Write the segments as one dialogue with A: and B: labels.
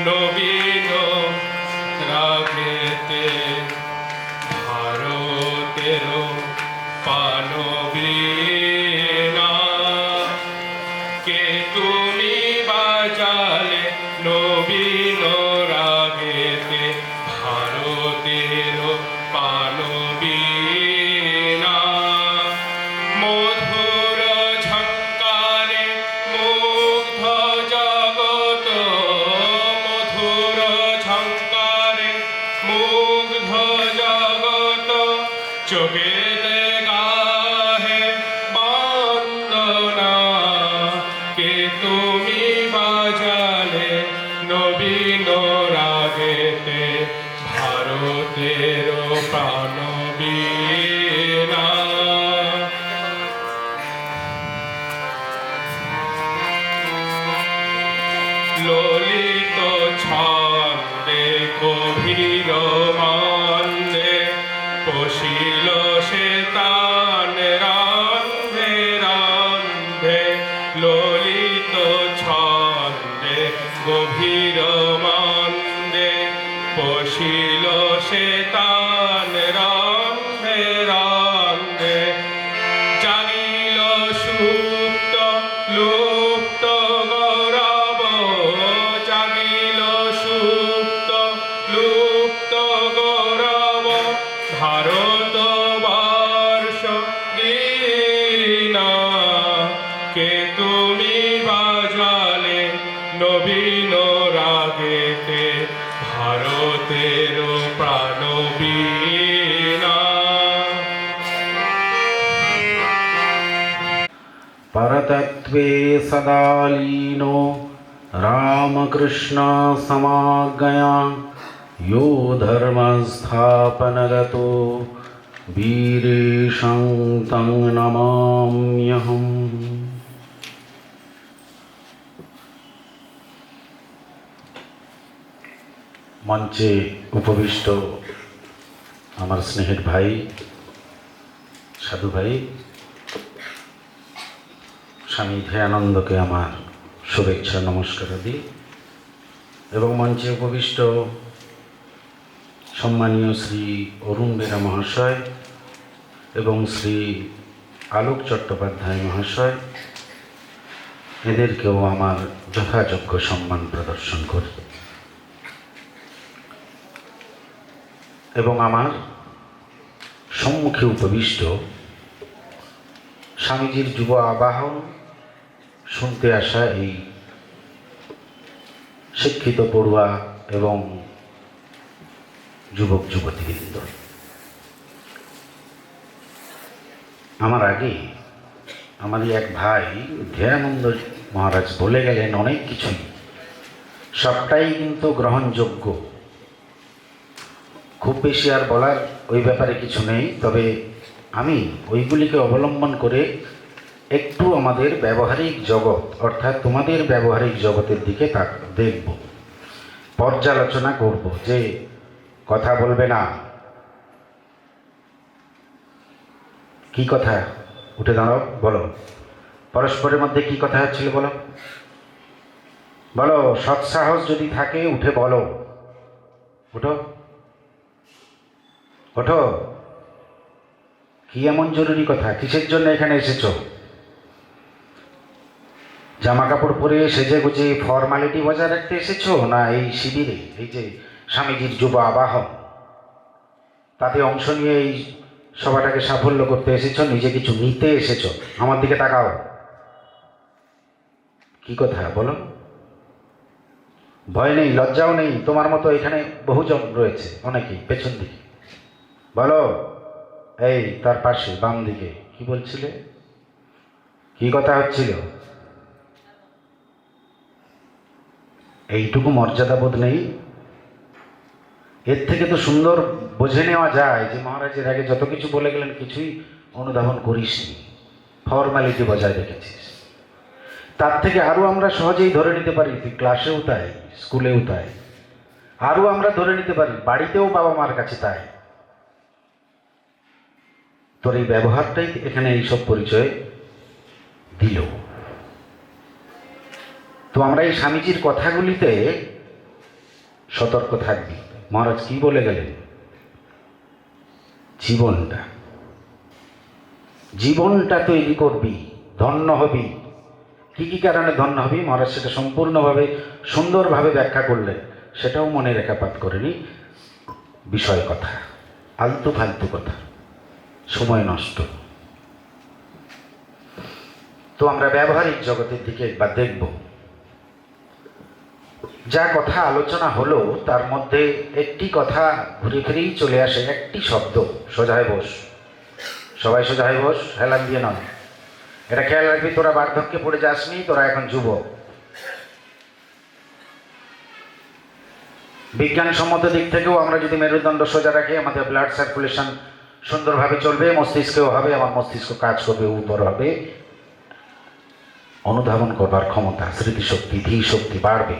A: নবীন রাগেতে ভারতের পানবীনা কে তুমি বাজালে নবীন রাগেতে ভারতের পানবীনা মধুর ঝঙ্কারে মুগ্ধ জগত মধুর ঝঙ্কারে মুগ্ধ জগত চোখেতে গাহে বন্দনা কে তুমি বাজালে নবীন রাগেতে ভারতের প্রাণবীণা ললিত ছন্দে গভীর মন্দে পশিল সে তান রান্ধে রান্ধে ললিত ছন্দে গভীর মন্দে পশিল সে তান রান্ধে রান্ধে জাগিল সুপ্ত লুপ্ত গৌরব জাগিল সুপ্ত লুপ্ত গৌরব ভারত বর্ষ দীনা কে তুমি বাজালে নবীন রাগেতে ভারতের প্রাণবীণা
B: परतत्वे सदा लीनो रामकृष्ण समाज्ञया यो धर्मस्थापनरतो वीरेशं तं नमाम्यहम्। মঞ্চে উপবিষ্ট আমার স্নেহের ভাই সাধু ভাই স্বামী ধ্যায়ানন্দকে আমার শুভেচ্ছা নমস্কার দিই এবং মঞ্চে উপবিষ্ট সম্মানীয় শ্রী অরুণ বেরা মহাশয় এবং শ্রী আলোক চট্টোপাধ্যায় মহাশয় এদেরকেও আমার যথাযোগ্য সম্মান প্রদর্শন করি এবং আমার সম্মুখে উপবিষ্ট স্বামীজির যুব আবাহন শুনতে আসা এই শিক্ষিত পড়ুয়া এবং যুবক যুবতীবৃন্দ, আমার আগে আমারই এক ভাই ধ্যায়ানন্দ মহারাজ বলে গেলেন অনেক কিছুই, সবটাই কিন্তু গ্রহণযোগ্য, খুব বেশি আর বলার ওই ব্যাপারে কিছু নেই। তবে আমি ওইগুলিকে অবলম্বন করে একটু আমাদের ব্যবহারিক জগৎ অর্থাৎ তোমাদের ব্যবহারিক জগতের দিকে দেখব, পর্যালোচনা করব। যে কথা বলবে না, কি কথা? উঠে দাঁড়াও, বলো পরস্পরের মধ্যে কি কথা হচ্ছিল, বলো বলো। সৎসাহস যদি থাকে উঠে বলো, উঠো ওঠো। কি এমন জরুরি কথা? কিসের জন্য এখানে এসেছো? জামা কাপড় পরে সেজে গুজে ফর্মালিটি বজায় রাখতে এসেছো, না এই শিবিরে এই যে স্বামীজির যুব আবাহন তাতে অংশ নিয়ে এই সভাটাকে সাফল্য করতে এসেছো, নিজে কিছু নিতে এসেছো? আমার দিকে তাকাও, কি কথা বলো? ভয় নেই, লজ্জাও নেই? তোমার মতো এখানে বহুজন রয়েছে, অনেকেই পেছন দিকে। বলো, এই তার পাশে বাম দিকে কি বলছিলে, কি কথা হচ্ছিল? এইটুকু মর্যাদা বোধ নেই? এর থেকে তো সুন্দর বুঝে নেওয়া যায় যে মহারাজের আগে যত কিছু বলে গেলেন কিছুই অনুধাবন করিসনি, ফর্মালিটি বজায় রেখেছিস। তার থেকে আরও আমরা সহজেই ধরে নিতে পারি, তুই ক্লাসেও তাই, স্কুলেও তাই, আরও আমরা ধরে নিতে পারি বাড়িতেও বাবা মার কাছে তাই। তোর এই ব্যবহারটাই এখানে এইসব পরিচয় দিল। তো আমরা এই স্বামীজির কথাগুলিতে সতর্ক থাকবি। মহারাজ কি বলে গেলেন? জীবনটা তৈরি করবি, ধন্য হবি। কি কি কারণে ধন্য হবি মহারাজ সেটা সম্পূর্ণভাবে সুন্দরভাবে ব্যাখ্যা করলেন, সেটাও মনে রেখাপাত করেনি। বিষয় কথা, আলতু ফালতু কথা, সময় নষ্ট। তো আমরা ব্যবহারিক জগতের দিকে একবার দেখব। যা কথা আলোচনা হলো তার মধ্যে একটি কথা ঘুরে ফিরেই চলে আসে, একটি শব্দ, সোজায় বস। সবাই সোজায় বস, হেলান দিয়ে নয়। এটা খেয়াল রাখবি, তোরা বার্ধক্যে পড়ে যাসনি, তোরা এখন যুবক। বিজ্ঞানসম্মত দিক থেকেও আমরা যদি মেরুদণ্ড সোজা রাখি, আমাদের ব্লাড সার্কুলেশন সুন্দরভাবে চলবে, মস্তিষ্কেও হবে, আমার মস্তিষ্ক কাজ করবে, উপর হবে, অনুধাবন করবার ক্ষমতা, স্মৃতিশক্তি, ধী শক্তি বাড়বে।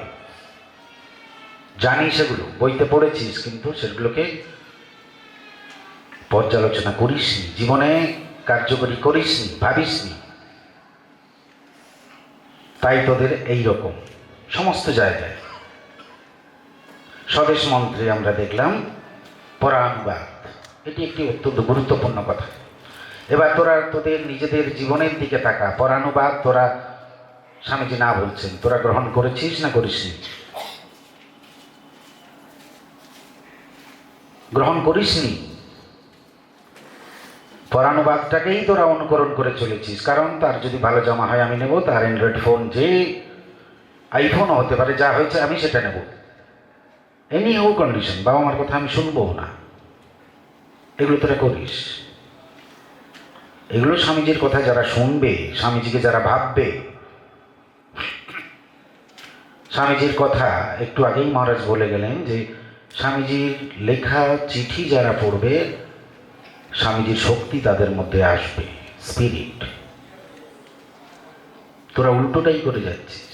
B: জানি সেগুলো, বইতে পড়েছিস, কিন্তু সেগুলোকে পর্যালোচনা করিসনি, জীবনে কার্যকরী করিসনি, ভাবিসনি। তাই তোদের এই রকম সমস্ত জায়গায়। স্বদেশ মন্ত্রে আমরা দেখলাম পরানুবাদ, এটি একটি অত্যন্ত গুরুত্বপূর্ণ কথা। এবার তোরা তোদের নিজেদের জীবনের দিকে তাকা। পরানুবাদ তোরা, স্বামীজি না বলছেন, তোরা গ্রহণ করেছিস না করিসনি? গ্রহণ করিসনি। পরানুবাদটাকেই তোরা অনুকরণ করে চলেছিস, কারণ তার যদি ভালো জামা হয় আমি নেব, তার অ্যান্ড্রয়েড ফোন, যে আইফোনও হতে পারে, যা হয়েছে আমি সেটা নেব, এনি হো কন্ডিশন। বাবা মার কথা আমি শুনবো না। এগুলো তোরা করিস। এগুলো স্বামীজির কথা যারা শুনবে, স্বামীজিকে যারা ভাববে, স্বামীজির কথা একটু আগেই মহারাজ বলে গেলেন যে স্বামীজির লেখা চিঠি যারা পড়বে, স্বামীজির শক্তি তাদের মধ্যে আসবে, স্পিরিট। তোরা উল্টোটাই করে যাচ্ছিস।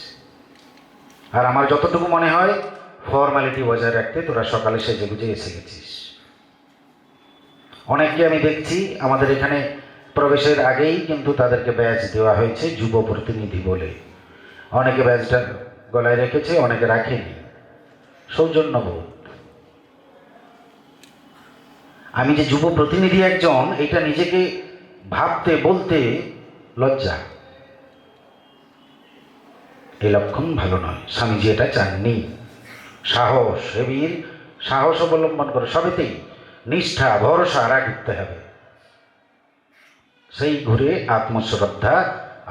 B: আর আমার যতটুকু মনে হয়, ফর্মালিটি বজায় রাখতে তোরা সকালে সেজে গুজে এসে গেছিস। অনেককে আমি দেখছি আমাদের এখানে প্রবেশের আগেই কিন্তু তাদেরকে ব্যাজ দেওয়া হয়েছে যুব প্রতিনিধি বলে। অনেকে ব্যাজটা গলায় রেখেছে, অনেকে রাখেনি, সৌজন্যবোধ। আমি যে যুব প্রতিনিধি একজন, এটা নিজেকে ভাবতে বলতে লজ্জা। এই লক্ষণ ভালো নয়, স্বামীজি এটা চাননি। সাহস, হেবীর সাহস অবলম্বন করে সবেতেই নিষ্ঠা, ভরসা রাখতে হবে। সেই ঘুরে আত্মশ্রদ্ধা,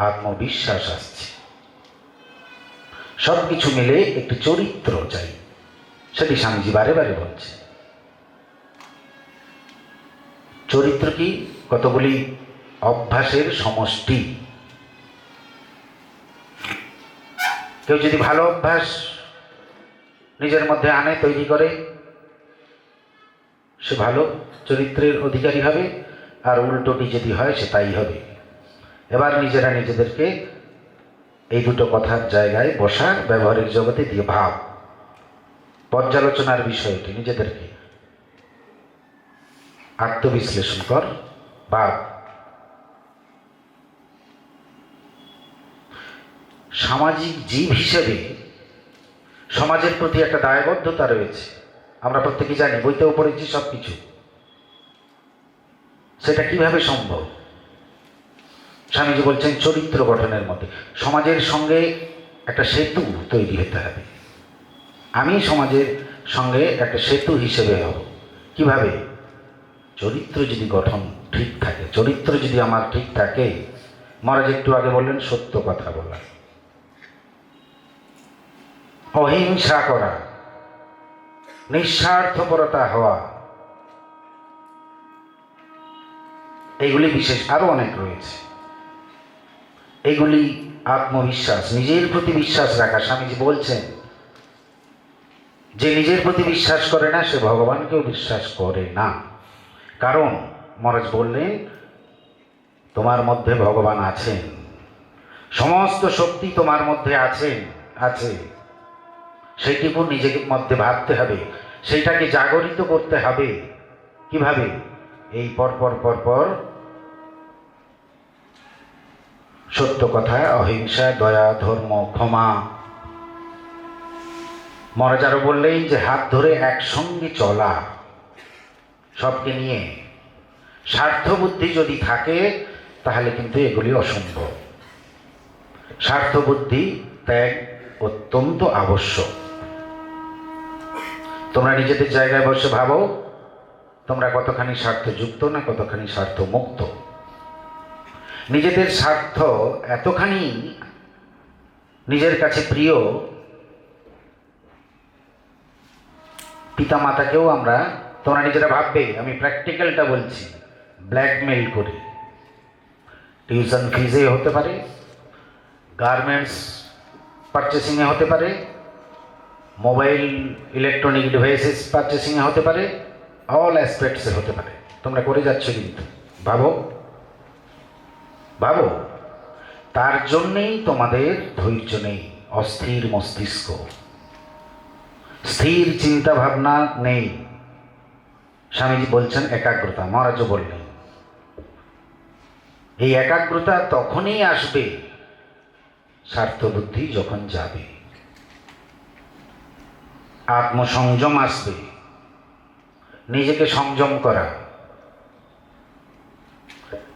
B: আত্মবিশ্বাস আসছে। সব কিছু মিলে একটি চরিত্র চাই, সেটি স্বামীজি বারে বারে বলছে। চরিত্র কি? কতগুলি অভ্যাসের সমষ্টি। কেউ যদি ভালো অভ্যাস নিজের মধ্যে আনে, তৈরি করে, সে ভালো চরিত্রের অধিকারী হবে। আর উল্টোটি যদি হয়, সে তাই হবে। এবার নিজেরা নিজেদেরকে এই দুটো কথার জায়গায় বসার, ব্যবহারিক জগতে দিয়ে ভাব, পর্যালোচনার বিষয়টি নিজেদেরকে আত্মবিশ্লেষণ কর, ভাব। সামাজিক জীব হিসেবে সমাজের প্রতি একটা দায়বদ্ধতা রয়েছে, আমরা প্রত্যেকেই জানি, বইতেও পড়েছি সব কিছু। সেটা কিভাবে সম্ভব? স্বামীজি বলছেন চরিত্র গঠনের মধ্যে সমাজের সঙ্গে একটা সেতু তৈরি হতে হবে। আমি সমাজের সঙ্গে একটা সেতু হিসেবে হব। কিভাবে? চরিত্র যদি গঠন ঠিক থাকে, চরিত্র যদি আমার ঠিক থাকে, মহারাজ একটু আগে বললেন সত্য কথা বলা, অহিংসা করা, নিঃস্বার্থপরতা হওয়া, এইগুলি বিশেষ, আরো অনেক রয়েছে। এগুলি আত্মবিশ্বাস, নিজের প্রতি বিশ্বাস রাখা। স্বামীজি বলছেন যে নিজের প্রতি বিশ্বাস করে না, সে ভগবানকেও বিশ্বাস করে না। কারণ মহারাজ বললেন তোমার মধ্যে ভগবান আছেন, সমস্ত শক্তি তোমার মধ্যে আছে। সেইটুকু নিজের মধ্যে ভাবতে হবে, সেইটাকে জাগরিত করতে হবে। কিভাবে? এই পরপর সত্য কথা, অহিংসা, দয়া, ধর্ম, ক্ষমা, মহারাজ আরো বললেন যে হাত ধরে একসঙ্গে চলা, সবকে নিয়ে। স্বার্থ বুদ্ধি যদি থাকে তাহলে কিন্তু এগুলি অসম্ভব। স্বার্থ বুদ্ধি ত্যাগ অত্যন্ত আবশ্যক। তোমরা নিজেদের জায়গায় বসে ভাবো, তোমরা কতখানি স্বার্থযুক্ত না কতখানি স্বার্থ মুক্ত। নিজেদের স্বার্থ এতখানি নিজের কাছে প্রিয়, পিতা মাতাকেও আমরা, তোমরা নিজেরা ভাববে, আমি প্র্যাকটিক্যালটা বলছি, ব্ল্যাকমেল করি। টিউশন ফিজে হতে পারে, গার্মেন্টস পারচেসিংয়ে হতে পারে, মোবাইল ইলেকট্রনিক ডিভাইসেস পারচেসিংয়ে হতে পারে, অল অ্যাসপেক্টসে হতে পারে। তোমরা করে যাচ্ছ কিন্তু ভাবো ভাবো। তার জন্যেই তোমাদের ধৈর্য নেই, অস্থির মস্তিষ্ক, স্থির চিন্তা ভাবনা নেই। স্বামীজি বলছেন একাগ্রতা, মহারাজও বললেন এই একাগ্রতা তখনই আসবে স্বার্থবুদ্ধি যখন যাবে, আত্মসংযম আসবে, নিজেকে সংযম করা।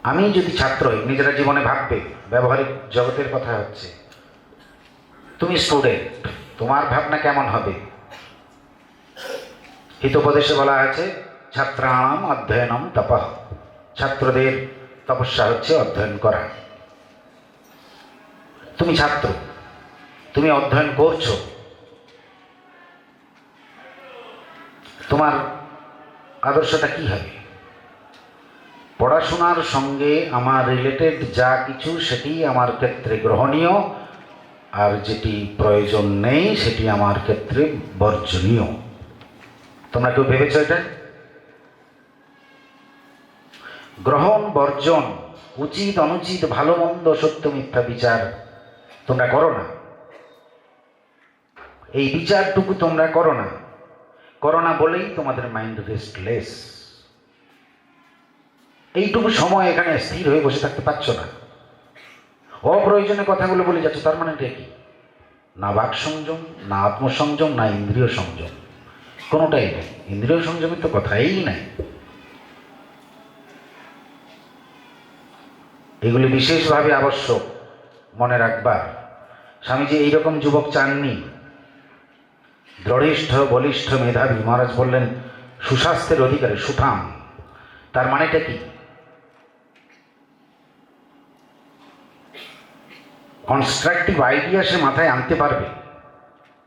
B: আমি যদি ছাত্র হই, নিজেরা জীবনে ভাববে, ব্যবহারিক জগতের কথা হচ্ছে, তুমি স্টুডেন্ট, তোমার ভাবনা কেমন হবে? হিতোপদেশে বলা আছে ছাত্রাণাম অধ্যয়নম তপঃ, ছাত্রদের তপস্যা হচ্ছে অধ্যয়ন করা। তুমি ছাত্র, তুমি অধ্যয়ন করছো, তোমার আদর্শটা কি হবে? পড়াশোনার সঙ্গে আমার রিলেটেড যা কিছু সেটি আমার ক্ষেত্রে গ্রহণীয়, আর যেটি প্রয়োজন নেই সেটি আমার ক্ষেত্রে বর্জনীয়। তোমরা কেউ ভেবেছ এটা? গ্রহণ বর্জন, উচিত অনুচিত, ভালো মন্দ, সত্য মিথ্যা বিচার তোমরা করো না। এই বিচারটুকু তোমরা করো না, করো না বলেই তোমাদের মাইন্ড রেস্টলেস। এইটুকু সময় এখানে স্থির হয়ে বসে থাকতে পারছো না, অপ্রয়োজনীয় কথাগুলো বলে যাচ্ছে। তার মানে এটা কি? না বাক সংযম, না আত্মসংযম, না ইন্দ্রিয় সংযম, কোনোটাই নেই। ইন্দ্রিয় সংযমের তো কথাই নাই। এগুলি বিশেষভাবে আবশ্যক মনে রাখবার। স্বামীজি এইরকম যুবক চাননি, দৃঢ়িষ্ঠ, বলিষ্ঠ, মেধাবী। মহারাজ বললেন সুস্বাস্থ্যের অধিকারী, সুঠাম। তার মানেটা কি? কনস্ট্রাকটিভ আইডিয়া সে মাথায় আনতে পারবে,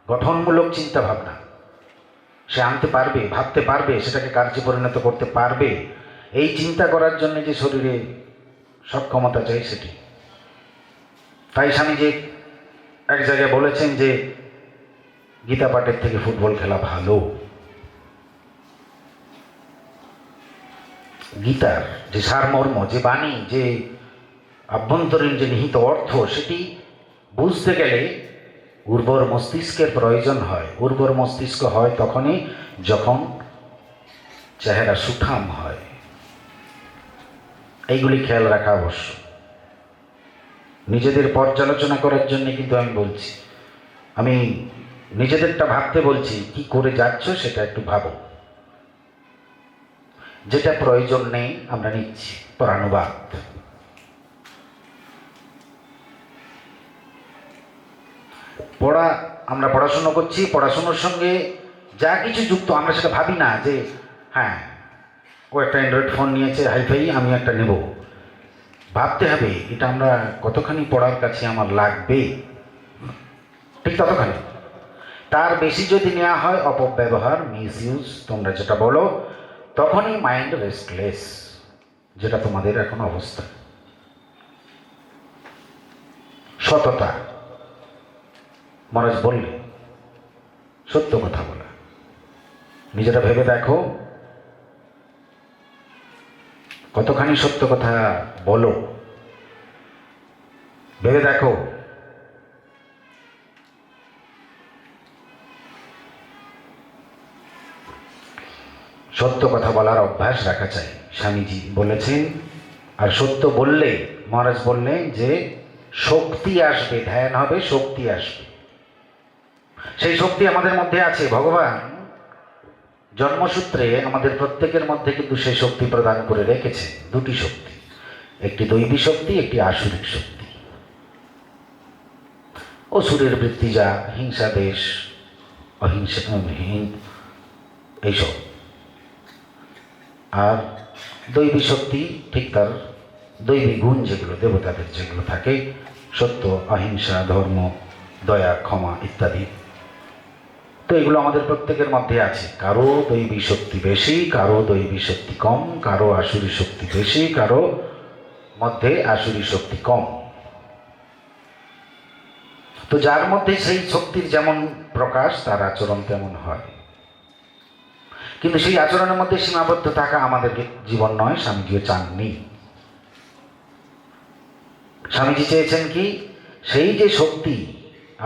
B: গঠনমূলক চিন্তা ভাবনা সে আনতে পারবে, ভাবতে পারবে, সেটাকে কার্যে পরিণত করতে পারবে। এই চিন্তা করার জন্য যে শরীরে সক্ষমতা চাই সেটি। তাই স্বামীজি এক জায়গায় বলেছেন যে গীতা পাঠের থেকে ফুটবল খেলা ভালো। গীতার যে সারমর্ম, যে বাণী, যে আভ্যন্তরীণ যে নিহিত অর্থ, সেটি বুঝতে গেলে উর্বর মস্তিষ্কের প্রয়োজন হয়। উর্বর মস্তিষ্ক হয় তখনই যখন চেহারা সুঠাম হয়। এইগুলি খেয়াল রাখা আবশ্যক। নিজেদের পর্যালোচনা করার জন্য কিন্তু আমি বলছি, আমি নিজেদেরটা ভাবতে বলছি। কি করে যাচ্ছ সেটা একটু ভাবো। যেটা প্রয়োজন নেই আমরা নিচ্ছি পরানুবাদ। আমরা পড়াশুনো করছি, পড়াশুনোর সঙ্গে যা কিছু যুক্ত আমরা সেটা ভাবি না যে হ্যাঁ ও একটা অ্যান্ড্রয়েড ফোন নিয়েছে হাইফাই, আমি একটা নেব। ভাবতে হবে এটা আমরা কতখানি পড়ার কাছে আমার লাগবে, ঠিক ততখানি। তার বেশি যদি নেওয়া হয়, অপব্যবহার, মিসইউজ তোমরা যেটা বলো, তখনই মাইন্ড রেস্টলেস, যেটা তোমাদের এখন অবস্থা। সততা, মহারাজ বললে সত্য কথা বলা। নিজেরা ভেবে দেখো কতখানি সত্য কথা বলো, ভেবে দেখো। সত্য কথা বলার অভ্যাস রাখা চাই, স্বামীজি বলেছেন। আর সত্য বললে মহারাজ বললেন যে শক্তি আসবে, ধ্যান হবে, শক্তি আসবে। সেই শক্তি আমাদের মধ্যে আছে। ভগবান জন্মসূত্রে আমাদের প্রত্যেকের মধ্যে কিন্তু সেই শক্তি প্রদান করে রেখেছে, দুটি শক্তি, একটি দৈবী শক্তি, একটি আসুরিক শক্তি। অসুরের বৃত্তি যা হিংসা, দেশ, অহিংসা, এইসব। আর দৈবী শক্তি ঠিক তার দৈবী গুণ যেগুলো, দেবতাদের যেগুলো থাকে, সত্য, অহিংসা, ধর্ম, দয়া, ক্ষমা ইত্যাদি। তো এগুলো আমাদের প্রত্যেকের মধ্যে আছে। কারো দৈবী শক্তি বেশি, কারো দৈবী শক্তি কম, কারো আসুরি শক্তি বেশি, কারো মধ্যে আসুরি শক্তি কম। তো যার মধ্যে সেই শক্তির যেমন প্রকাশ, তার আচরণ তেমন হয়। কিন্তু সেই আচরণের মধ্যে সীমাবদ্ধ থাকা আমাদের জীবন নয়, স্বামীজিও চাননি। স্বামীজি চেয়েছেন কি, সেই যে শক্তি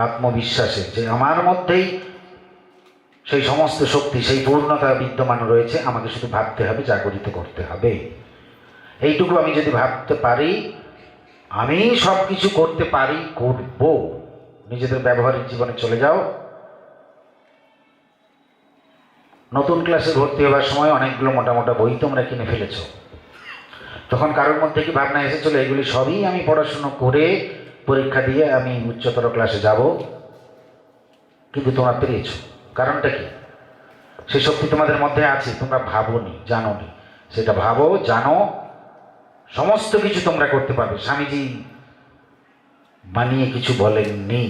B: আত্মবিশ্বাসের, যে আমার মধ্যেই সেই সমস্ত শক্তি, সেই পূর্ণতা বিদ্যমান রয়েছে, আমাকে শুধু ভাবতে হবে, জাগরিত করতে হবে। এইটুকু আমি যদি ভাবতে পারি, আমি সব কিছু করতে পারি, করব। নিজেদের ব্যবহারিক জীবনে চলে যাও। নতুন ক্লাসে ভর্তি হওয়ার সময় অনেকগুলো মোটা মোটা বই তোমরা কিনে ফেলেছ। তখন কারোর মধ্যে কি ভাবনা এসেছিল, এগুলি সবই আমি পড়াশুনো করে পরীক্ষা দিয়ে আমি উচ্চতর ক্লাসে যাব? কিন্তু তোমরা পেরেছ। কারণটা কি? সে শক্তি তোমাদের মধ্যে আছে, তোমরা ভাবোনি, জানোনি। সেটা ভাবো, জানো, সমস্ত কিছু তোমরা করতে পারবে। স্বামীজি বানিয়ে কিছু বলেননি।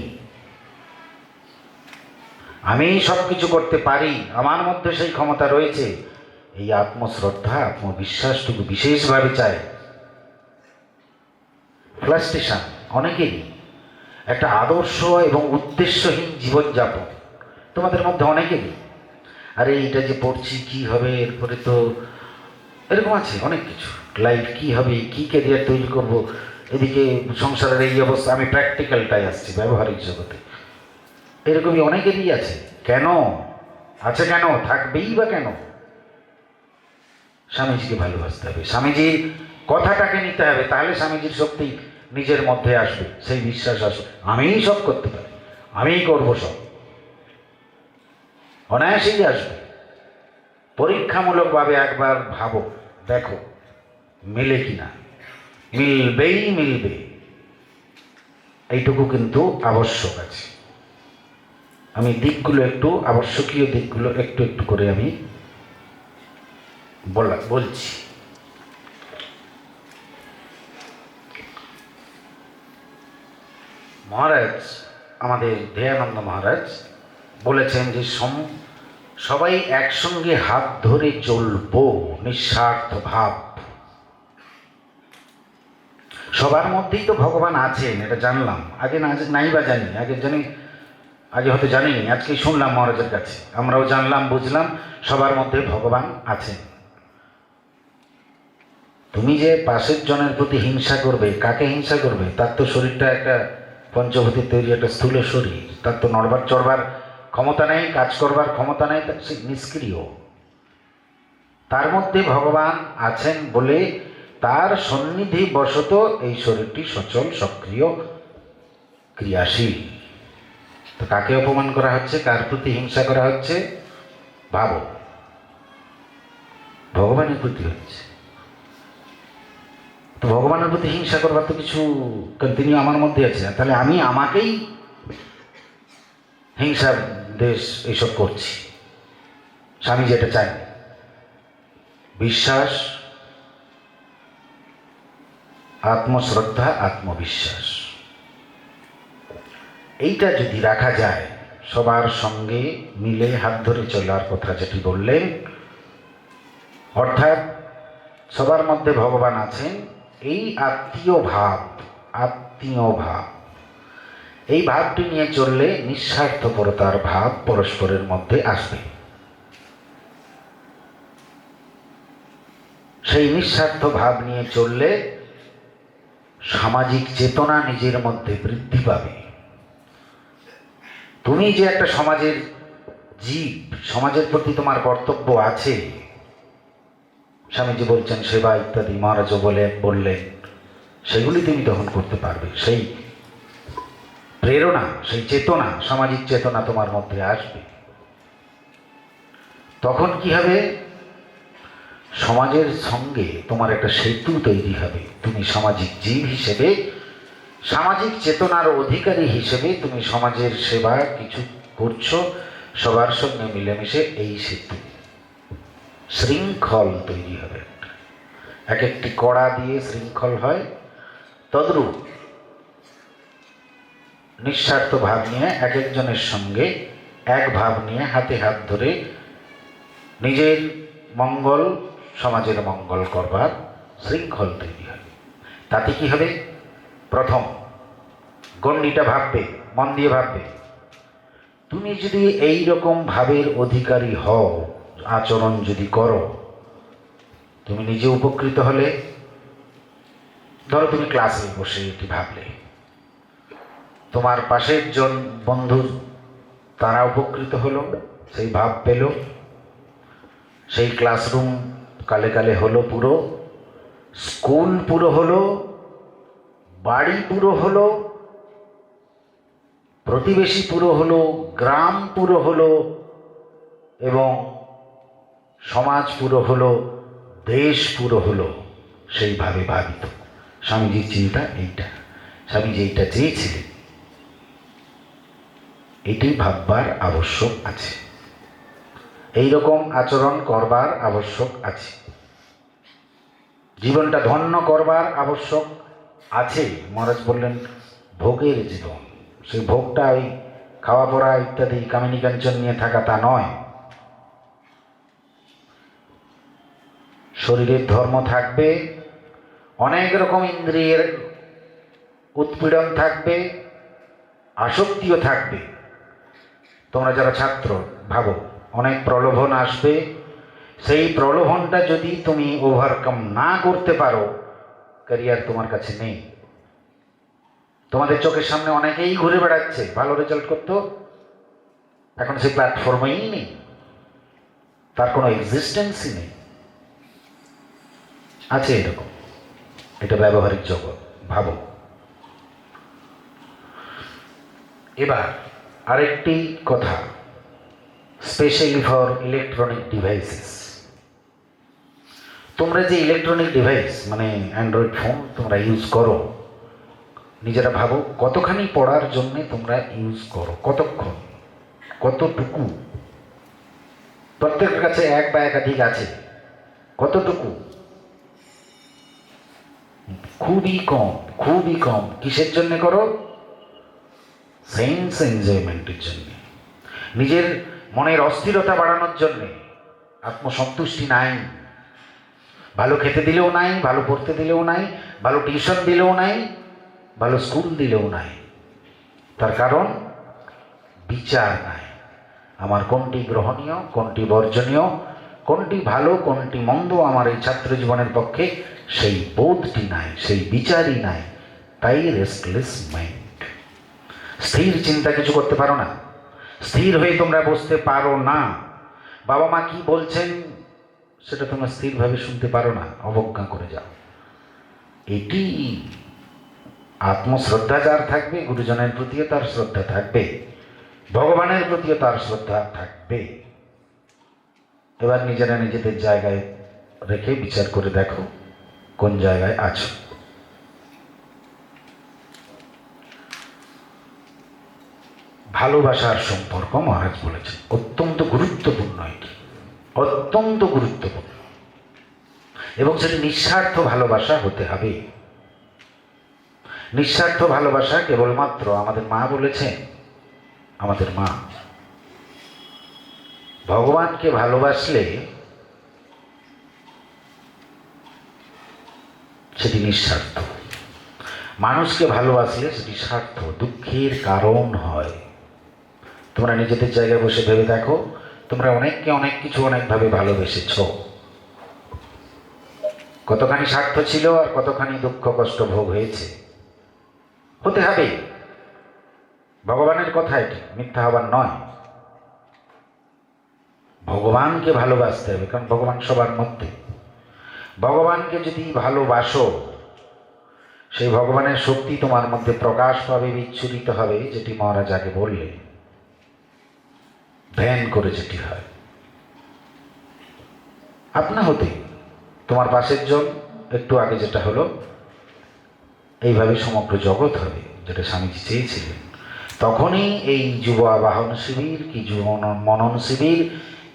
B: আমি সব কিছু করতে পারি, আমার মধ্যে সেই ক্ষমতা রয়েছে। এই আত্মশ্রদ্ধা, আত্মবিশ্বাসটুকু বিশেষভাবে চাই। ফ্লাস্ট্রেশন অনেকেরই, একটা আদর্শ এবং উদ্দেশ্যহীন জীবনযাপন তোমাদের মধ্যে অনেকেরই। আরে এইটা যে পড়ছি কি হবে, এরপরে তো এরকম আছে অনেক কিছু, লাইফ কি হবে, কি ক্যারিয়ার তৈরি করব, এদিকে সংসারের এই অবস্থা। আমি প্র্যাকটিক্যালটাই আসছি, ব্যবহারিক জগতে এরকমই অনেকেরই আছে। কেন আছে? কেন থাকবেই বা কেন? স্বামীজিকে ভালোবাসতে হবে, স্বামীজির কথাটাকে নিতে হবে, তাহলে স্বামীজির শক্তি নিজের মধ্যে আসবে, সেই বিশ্বাস আসবে, আমিই সব করতে পারি, আমিই করব সব, অনায়াসেই আসবে। পরীক্ষামূলকভাবে একবার ভাবো, দেখো মেলে কিনা। মিলবেই মিলবে, এইটুকু কিন্তু আবশ্যক আছে। আমি দিকগুলো একটু, আবশ্যকীয় দিকগুলো একটু একটু করে আমি বলছি। মহারাজ, আমাদের দয়ানন্দ মহারাজ বলেছেন যে সবাই একসঙ্গে হাত ধরে চলবো, নিঃস্বার্থ ভাব। সবার মধ্যেই তো ভগবান আছেন, এটা জানলাম। আগে নাই বা জানি, আগে হয়তো জানিনি, আজকে শুনলাম মহারাজের কাছে, আমরাও জানলাম, বুঝলাম সবার মধ্যে ভগবান আছেন। তুমি যে পাশের জনের প্রতি হিংসা করবে, কাকে হিংসা করবে? তার তো শরীরটা একটা পঞ্চভূতির তৈরি একটা স্থূল শরীর, তার তো নড়বার চড়বার ক্ষমতা নেই, কাজ করবার ক্ষমতা নেই, সে নিষ্ক্রিয়। তার মধ্যে ভগবান আছেন বলে তার সন্নিধি বশত এই শরীরটি সচল, সক্রিয়, ক্রিয়াশীল। তো কাকে অপমান করা হচ্ছে, কার প্রতি হিংসা করা হচ্ছে? ভাবো, ভগবানের প্রতি হচ্ছে। তো ভগবানের প্রতি হিংসা করবার তো কিছু কন্টিনিউ আমার মধ্যে আছে, তাহলে আমি আমাকেই হিংসার দেশ এইসব করছি। স্বামী যেটা চাই, বিশ্বাস, আত্মশ্রদ্ধা, আত্মবিশ্বাস, এইটা যদি রাখা যায়, সবার সঙ্গে মিলে হাত ধরে চলার কথা যেটি বললেন, অর্থাৎ সবার মধ্যে ভগবান আছেন, এই আত্মীয় ভাব, এই ভাবটি নিয়ে চললে নিঃস্বার্থপরতার ভাব পরস্পরের মধ্যে আসবে। সেই নিঃস্বার্থ ভাব নিয়ে চললে সামাজিক চেতনা নিজের মধ্যে বৃদ্ধি পাবে। তুমি যে একটা সমাজের জীব, সমাজের প্রতি তোমার কর্তব্য আছে। স্বামীজি বলছেন সেবা ইত্যাদি, মহারাজও বললেন, সেগুলি তুমি তখন করতে পারবে। সেই প্রেরণা, সেই চেতনা, সামাজিক চেতনা তোমার মধ্যে আসবে। তখন কি হবে? সমাজের সঙ্গে তোমার একটা সেতু তৈরি হবে। তুমি সামাজিক জীব হিসেবে, সামাজিক চেতনার অধিকারী হিসেবে তুমি সমাজের সেবা কিছু করছো, সবার সঙ্গে মিলেমিশে। এই সেতু, শৃঙ্খল তৈরি হবে। এক একটি কড়া দিয়ে শৃঙ্খল হয়, তদ্রূপ নিঃস্বার্থ ভাব নিয়ে এক একজনের সঙ্গে এক ভাব নিয়ে হাতে হাত ধরে নিজের মঙ্গল, সমাজের মঙ্গল করবার শৃঙ্খল তৈরি হবে। তাতে কি হবে? প্রথম গণ্ডিটা ভাববে, মন দিয়ে ভাববে, তুমি যদি এই রকম ভাবের অধিকারী হও, আচরণ যদি করো, তুমি নিজে উপকৃত হলে। ধরো তুমি ক্লাসে বসে এটি ভাবলে, তোমার পাশের জন বন্ধু তারা উপকৃত হলো, সেই ভাব পেল, সেই ক্লাসরুম কালে কালে হলো পুরো, স্কুল পুরো হলো, বাড়ি পুরো হলো, প্রতিবেশী পুরো হলো, গ্রাম পুরো হলো, এবং সমাজ পুরো হলো, দেশ পুরো হলো। সেইভাবে ভাবিত। স্বামীজির চিন্তা এইটা, স্বামীজি এইটা চেয়েছিলেন। এটি ভাববার আবশ্যক আছে, এই রকম আচরণ করবার আবশ্যক আছে, জীবনটা ধন্য করবার আবশ্যক আছে। মহারাজ বললেন ভোগের জীবন, সেই ভোগটা ওই খাওয়া পড়া ইত্যাদি কামিনী কাঞ্চন নিয়ে থাকা তা নয়। শরীরের ধর্ম থাকবে, অনেক রকম ইন্দ্রিয়ের উৎপীড়ন থাকবে, আসক্তিও থাকবে। তোমরা যারা ছাত্র ভাবো, অনেক প্রলোভন আসবে। সেই প্রলোভনটা যদি তুমি ওভারকাম না করতে পারো, ক্যারিয়ার তোমার কাছে নেই। তোমাদের চোখের সামনে অনেকেই ঘুরে বেড়াচ্ছে, ভালো রেজাল্ট করতো, এখন সেই প্ল্যাটফর্মেই নেই, তার কোনো এক্সিস্টেন্সই নেই। আছে এরকম, এটা ব্যবহারিক জগৎ, ভাবো। এবার আরেকটি কথা, স্পেশালি ফর ইলেকট্রনিক ডিভাইসেস। তোমরা যে ইলেকট্রনিক ডিভাইস মানে অ্যান্ড্রয়েড ফোন তোমরা ইউজ করো, নিজেরা ভাবো কতখানি পড়ার জন্য তোমরা ইউজ করো, কতক্ষণ, কতটুকু। প্রত্যেকের কাছে এক বা একাধিক আছে, কতটুকু? খুবই কম, খুবই কম। কিসের জন্য করো? সেন্স এনজয়মেন্টের জন্য, নিজের মনের অস্থিরতা বাড়ানোর জন্যে। আত্মসন্তুষ্টি নাই, ভালো খেতে দিলেও নাই, ভালো পড়তে দিলেও নাই, ভালো টিউশন দিলেও নাই, ভালো স্কুল দিলেও নাই। তার কারণ বিচার নাই। আমার কোনটি গ্রহণীয়, কোনটি বর্জনীয়, কোনটি ভালো, কোনটি মন্দ আমার এই ছাত্র জীবনের পক্ষে, সেই বোধটি নাই, সেই বিচারই নাই। তাই রেস্টলেস মাইন্ড। স্থির চিন্তা কিছু করতে পারো না, স্থির হয়ে তোমরা বসতে পারো না। বাবা মা কি বলছেন সেটা তোমরা স্থিরভাবে শুনতে পারো না, অবজ্ঞা করে যাও। এটি আত্মশ্রদ্ধা যার থাকবে, গুরুজনের প্রতিও তার শ্রদ্ধা থাকবে, ভগবানের প্রতিও তার শ্রদ্ধা থাকবে। এবার নিজেরা নিজেদের জায়গায় রেখে বিচার করে দেখো কোন জায়গায় আছো। ভালোবাসার সম্পর্ক মহারাজ বলেছেন অত্যন্ত গুরুত্বপূর্ণ, এটি অত্যন্ত গুরুত্বপূর্ণ, এবং সেটি নিঃস্বার্থ ভালোবাসা হতে হবে। নিঃস্বার্থ ভালোবাসা কেবলমাত্র আমাদের মা বলেছেন, আমাদের মা ভগবানকে ভালোবাসলে সেটি নিঃস্বার্থ, মানুষকে ভালোবাসলে সেটি স্বার্থ, দুঃখের কারণ হয়। তোমরা নিজেদের জায়গায় বসে ভেবে দেখো, তোমরা অনেককে অনেক কিছু অনেকভাবে ভালোবেসেছ, কতখানি স্বার্থ ছিল আর কতখানি দুঃখ কষ্ট ভোগ হয়েছে। হতে হবে, ভগবানের কথা এটি, মিথ্যা হবার নয়। ভগবানকে ভালোবাসতে হবে, কারণ ভগবান সবার মধ্যে। ভগবানকে যদি ভালোবাসো, সেই ভগবানের শক্তি তোমার মধ্যে প্রকাশ পাবে, বিচ্ছুরিত হবে, যেটি মহারাজ আগে বললে, ধ্যান করে যেটি হয় আপনা হতে। তোমার পাশের জন একটু আগে যেটা হলো, এইভাবে সমগ্র জগৎ হবে, যেটা স্বামীজি চেয়েছিলেন। তখনই এই যুব আবাহন শিবির কি, যুব মনন শিবির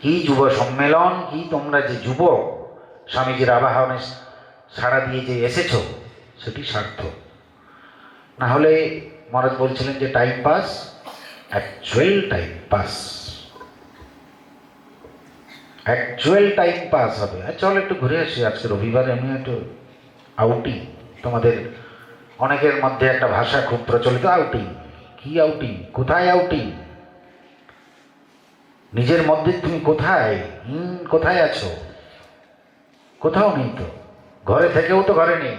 B: কি, যুব সম্মেলন কি, তোমরা যে যুবক স্বামীজির আবাহনে সাড়া দিয়ে যে এসেছো, সেটি সার্থক। না হলে মহারাজ বলছিলেন যে time pass, actual time pass, actual time pass হবে। আর চল একটু ঘুরে আসি, আজকে রবিবার, এমনি একটু আউটিং। তোমাদের অনেকের মধ্যে একটা ভাষা খুব প্রচলিত, আউটিং। কি আউটিং? কোথায় আউটিং? নিজের মধ্যে তুমি কোথায়? কোথায় আছো? কোথাও নেই তো। ঘরে থেকেও তো ঘরে নেই,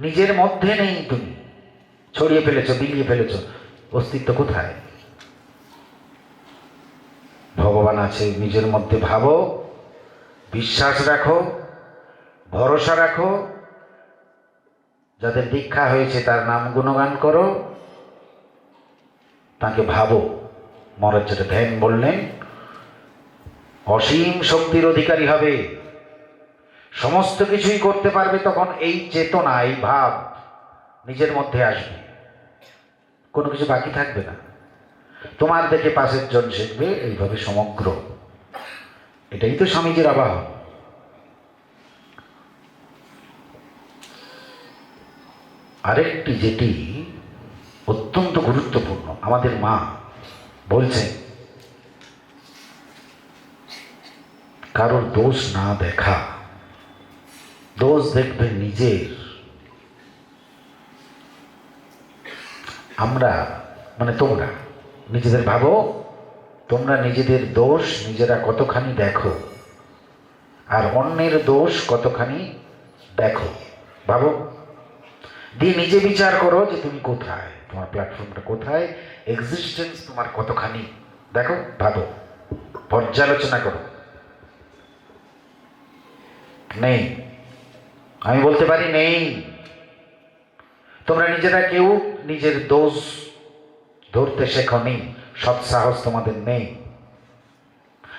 B: নিজের মধ্যে নেই। তুমি ছড়িয়ে ফেলেছো, বিলিয়ে ফেলেছো, অস্তিত্ব কোথায়? ভগবান আছে নিজের মধ্যে। ভাবো, বিশ্বাস রাখো, ভরসা রাখো, যাদের দীক্ষা হয়েছে তার নাম গুণগান করো, তাকে ভাবো। মহারাজ যেটা ধ্যান বললেন, অসীম শক্তির অধিকারী হবে, সমস্ত কিছুই করতে পারবে। তখন এই চেতনা, এই ভাব নিজের মধ্যে আসবে, কোনো কিছু বাকি থাকবে না। তোমার দেখে পাশের জন শিখবে, এইভাবে সমগ্র। এটাই তো স্বামীজির আবাহন। আরেকটি যেটি অত্যন্ত গুরুত্বপূর্ণ, আমাদের মা বলছেন কারোর দোষ না দেখা, দোষ দেখবে নিজের। আমরা মানে তোমরা নিজেদের ভাবো, তোমরা নিজেদের দোষ নিজেরা কতখানি দেখো, আর অন্যের দোষ কতখানি দেখো। ভাবো, দিয়ে নিজে বিচার করো যে তুমি কোথায়, তোমার প্ল্যাটফর্মটা কোথায়, এক্সিস্টেন্স তোমার কতখানি। দেখো, ভাবো, পর্যালোচনা করো। নেই, আমি বলতে পারি নেই। তোমরা নিজেরা কেউ নিজের দোষ ধরতে শেখনি, সৎসাহস তোমাদের নেই।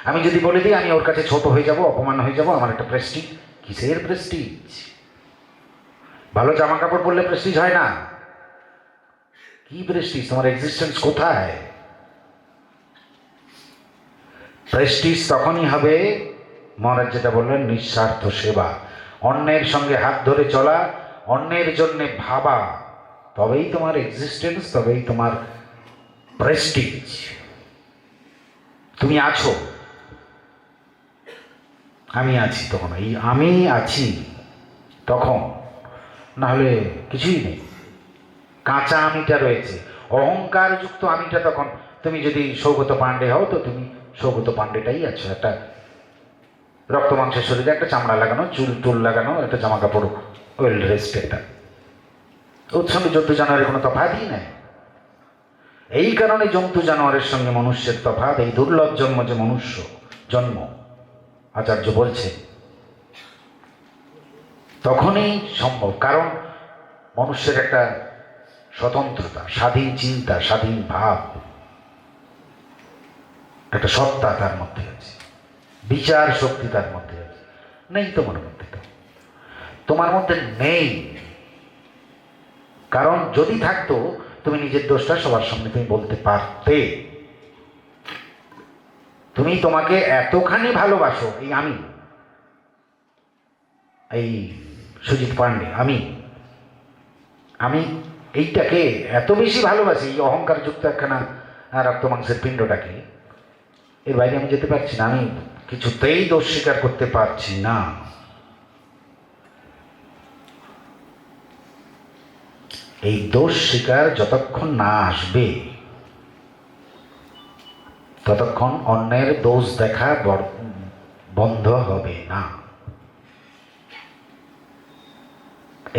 B: আমি যদি বলে দিই আমি ওর কাছে ছোট হয়ে যাব, অপমান হয়ে যাব, আমার একটা প্রেস্টিজ। কিসের প্রেস্টিজ? ভালো জামা কাপড় পরলে প্রেস্টিজ হয় না। কি প্রেস্টিজ? তোমার এক্সিস্টেন্স কোথায়? প্রেস্টিজ তখনই হবে, মহারাজ যেটা বললেন, নিঃস্বার্থ সেবা, অন্যের সঙ্গে হাত ধরে চলা, অন্যের জন্য ভাবা, তবেই তোমার এক্সিস্টেন্স, তবেই তোমার প্রেস্টিজ। তুমি আছো, আমি আছি, তখন এই আমি আছি তখন, না হলে কিছুই নেই। কাঁচা আমিটা রয়েছে, অহংকার যুক্ত আমিটা। তখন তুমি যদি সৌগত পাণ্ডে হও, তো তুমি সৌগত পাণ্ডেটাই আছো। একটা রক্ত মাংসের শরীরে, একটা চামড়া লাগানো, চুল টুল লাগানো, একটা জামা কাপড় ওয়েল ড্রেসড। এটা ওর সঙ্গে জন্তু জানোয়ারের কোনো তফাৎই নেই। এই কারণে জন্তু জানোয়ারের সঙ্গে মনুষ্যের তফাৎ, এই দুর্লভ জন্ম যে মনুষ্য জন্ম, আচার্য বলছে তখনই সম্ভব। কারণ মনুষ্যের একটা স্বতন্ত্রতা, স্বাধীন চিন্তা, স্বাধীন ভাব, একটা সত্তা তার মধ্যে আছে, বিচার শক্তি তার মধ্যে আছে। নেই তোমার মধ্যে, তো তোমার মধ্যে নেই। কারণ যদি থাকতো, তুমি নিজের দোষটা সবার সামনে তুমি বলতে পারতে। তুমি তোমাকে এতখানি ভালোবাসো, এই আমি, এই সুজিত পাণ্ডে, আমি এইটাকে এত বেশি ভালোবাসি, এই অহংকার যুক্ত একখানা রক্ত মাংসের পিণ্ডটাকে, এর বাইরে আমি যেতে পারছি না। আমি কিছুতেই দোষ স্বীকার করতে পারছি না। এই দোষ স্বীকার যতক্ষণ না আসবে, ততক্ষণ অন্যের দোষ দেখা বন্ধ হবে না।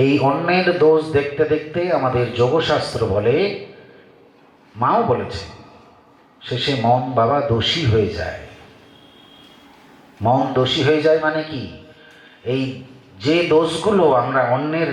B: এই অন্যের দোষ দেখতে দেখতে আমাদের যোগশাস্ত্র বলে, মাও বলেছে, শেষে মন বাবা দোষী হয়ে যায়। মন দোষী হয়ে যায় মানে কি? এই যে দোষগুলো আমরা অন্যের